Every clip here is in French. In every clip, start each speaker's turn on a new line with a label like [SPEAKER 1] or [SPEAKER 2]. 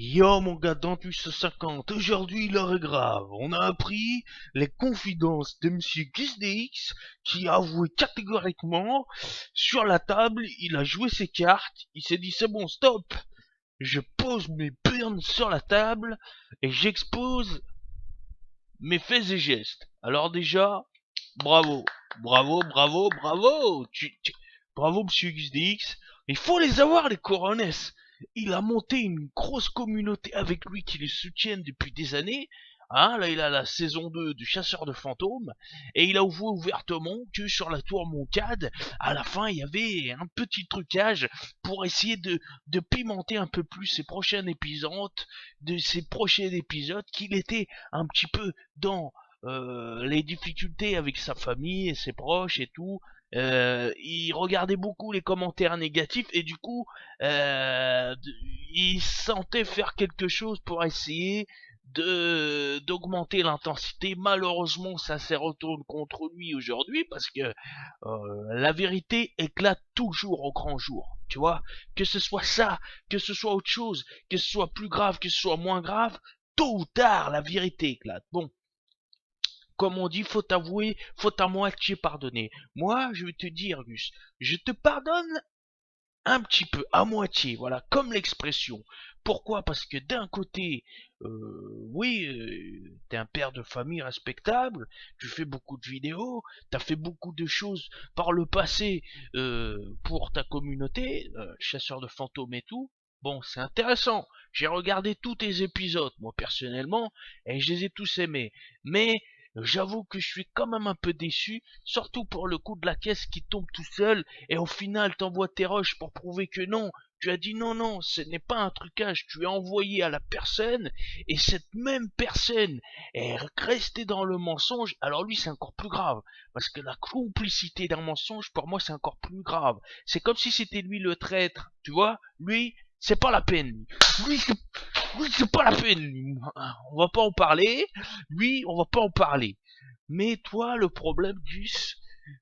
[SPEAKER 1] Yo mon gars d'Antus 50, aujourd'hui l'heure est grave. On a appris les confidences de Monsieur Gus DX qui a avoué catégoriquement sur la table, il a joué ses cartes, il s'est dit c'est bon stop, je pose mes burnes sur la table et j'expose mes faits et gestes. Alors déjà, bravo, bravo, bravo, bravo, bravo Monsieur XDX. Il faut les avoir les coronets. Il a monté une grosse communauté avec lui qui les soutiennent depuis des années. Hein, là, il a la saison 2 du Chasseur de fantômes et il a avoué ouvertement que sur la tour Moncade, à la fin, il y avait un petit trucage pour essayer de pimenter un peu plus ses prochains épisodes, qu'il était un petit peu dans les difficultés avec sa famille et ses proches et tout. Il regardait beaucoup les commentaires négatifs et du coup, il sentait faire quelque chose pour essayer de d'augmenter l'intensité. Malheureusement, ça se retourne contre lui aujourd'hui parce que la vérité éclate toujours au grand jour. Tu vois, que ce soit ça, que ce soit autre chose, que ce soit plus grave, que ce soit moins grave, tôt ou tard, la vérité éclate. Bon, comme on dit, faut avouer, faut à moitié pardonner. Moi, je vais te dire, Gus, je te pardonne un petit peu, à moitié, voilà, comme l'expression. Pourquoi? Parce que d'un côté, oui, t'es un père de famille respectable, tu fais beaucoup de vidéos, t'as fait beaucoup de choses par le passé pour ta communauté, chasseur de fantômes et tout. Bon, c'est intéressant. J'ai regardé tous tes épisodes, moi personnellement, et je les ai tous aimés. Mais j'avoue que je suis quand même un peu déçu, surtout pour le coup de la caisse qui tombe tout seul et au final t'envoies tes rushs pour prouver que non, tu as dit non, non, ce n'est pas un trucage, tu as envoyé à la personne, et cette même personne est restée dans le mensonge. Alors lui c'est encore plus grave, parce que la complicité d'un mensonge, pour moi c'est encore plus grave. C'est comme si c'était lui le traître, tu vois, lui, c'est pas la peine. Lui, c'est pas la peine. On va pas en parler. Lui, on va pas en parler. Mais toi, le problème, Gus,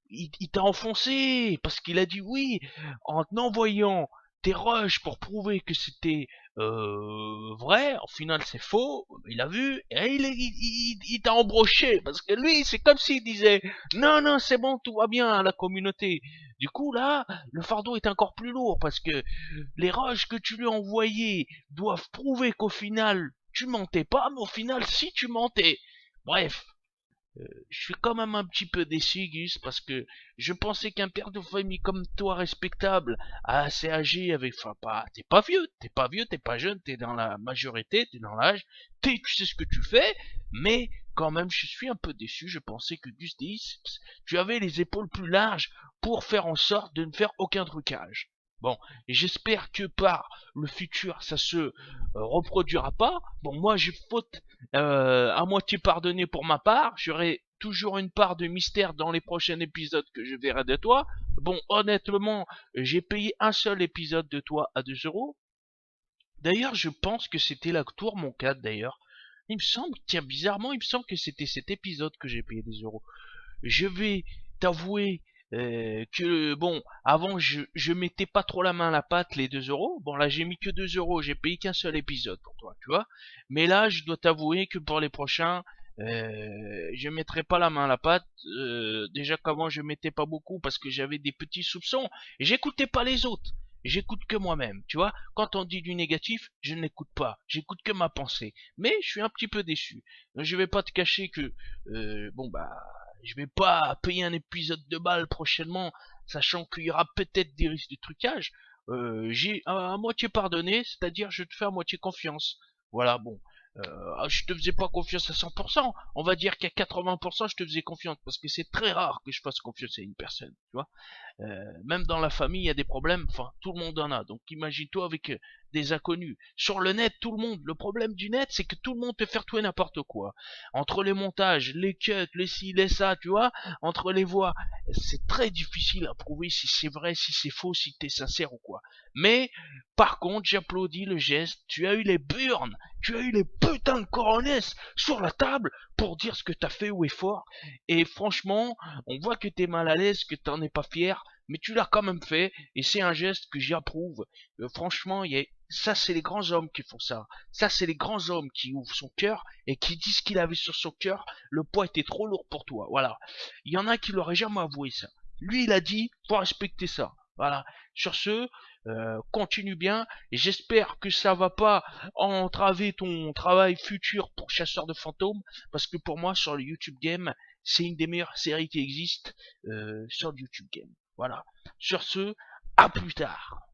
[SPEAKER 1] il t'a enfoncé parce qu'il a dit oui en envoyant tes rushs pour prouver que c'était vrai. Au final, c'est faux. Il a vu et il t'a embroché parce que lui, c'est comme s'il disait non, non, c'est bon, tout va bien à la communauté. Du coup, là, le fardeau est encore plus lourd parce que les rushs que tu lui as envoyés doivent prouver qu'au final, tu mentais pas, mais au final, si tu mentais. Bref, je suis quand même un petit peu déçu, Gus, parce que je pensais qu'un père de famille comme toi, respectable, assez âgé, avec, enfin, pas, t'es pas vieux, t'es pas jeune, t'es dans la majorité, t'es dans l'âge, tu sais ce que tu fais, mais quand même, je suis un peu déçu. Je pensais que Gus Dis, tu avais les épaules plus larges pour faire en sorte de ne faire aucun trucage. Bon, et j'espère que par le futur, ça se reproduira pas. Bon, moi, j'ai faute à moitié pardonné pour ma part. J'aurai toujours une part de mystère dans les prochains épisodes que je verrai de toi. Bon, honnêtement, j'ai payé un seul épisode de toi à 2 euros. D'ailleurs, je pense que c'était la tour mon cas d'ailleurs. Il me semble, tiens, bizarrement, il me semble que c'était cet épisode que j'ai payé des euros. Je vais t'avouer que, bon, avant, je mettais pas trop la main à la pâte les 2 euros. Bon, là, j'ai mis que 2 euros, j'ai payé qu'un seul épisode pour toi, tu vois. Mais là, je dois t'avouer que pour les prochains, je mettrai pas la main à la pâte. Déjà qu'avant, je mettais pas beaucoup parce que j'avais des petits soupçons et j'écoutais pas les autres. J'écoute que moi-même, tu vois. Quand on dit du négatif, je n'écoute pas. J'écoute que ma pensée. Mais je suis un petit peu déçu. Je vais pas te cacher que, bon bah, je vais pas payer un épisode de balle prochainement, sachant qu'il y aura peut-être des risques de trucage. J'ai à moitié pardonné, c'est-à-dire je te fais à moitié confiance. Voilà, bon. Je te faisais pas confiance à 100%, on va dire qu'à 80% je te faisais confiance, parce que c'est très rare que je fasse confiance à une personne, tu vois. Même dans la famille, il y a des problèmes, enfin, tout le monde en a. Donc imagine-toi avec des inconnus. Sur le net, tout le monde. Le problème du net, c'est que tout le monde peut faire tout et n'importe quoi. Entre les montages, les cuts, les ci, les ça, tu vois, entre les voix, c'est très difficile à prouver si c'est vrai, si c'est faux, si t'es sincère ou quoi. Mais, par contre, j'applaudis le geste. Tu as eu les burnes, tu as eu les putains de coronets sur la table pour dire ce que t'as fait ou est fort. Et franchement, on voit que t'es mal à l'aise, que t'en es pas fier, mais tu l'as quand même fait, et c'est un geste que j'approuve. Franchement, Ça, c'est les grands hommes qui font ça. Ça, c'est les grands hommes qui ouvrent son cœur et qui disent ce qu'il avait sur son cœur. Le poids était trop lourd pour toi. Voilà. Il y en a qui l'auraient jamais avoué ça. Lui, il a dit, faut respecter ça. Voilà. Sur ce, continue bien. Et j'espère que ça va pas entraver ton travail futur pour chasseur de fantômes. Parce que pour moi, sur le YouTube Game, c'est une des meilleures séries qui existent sur le YouTube Game. Voilà. Sur ce, à plus tard.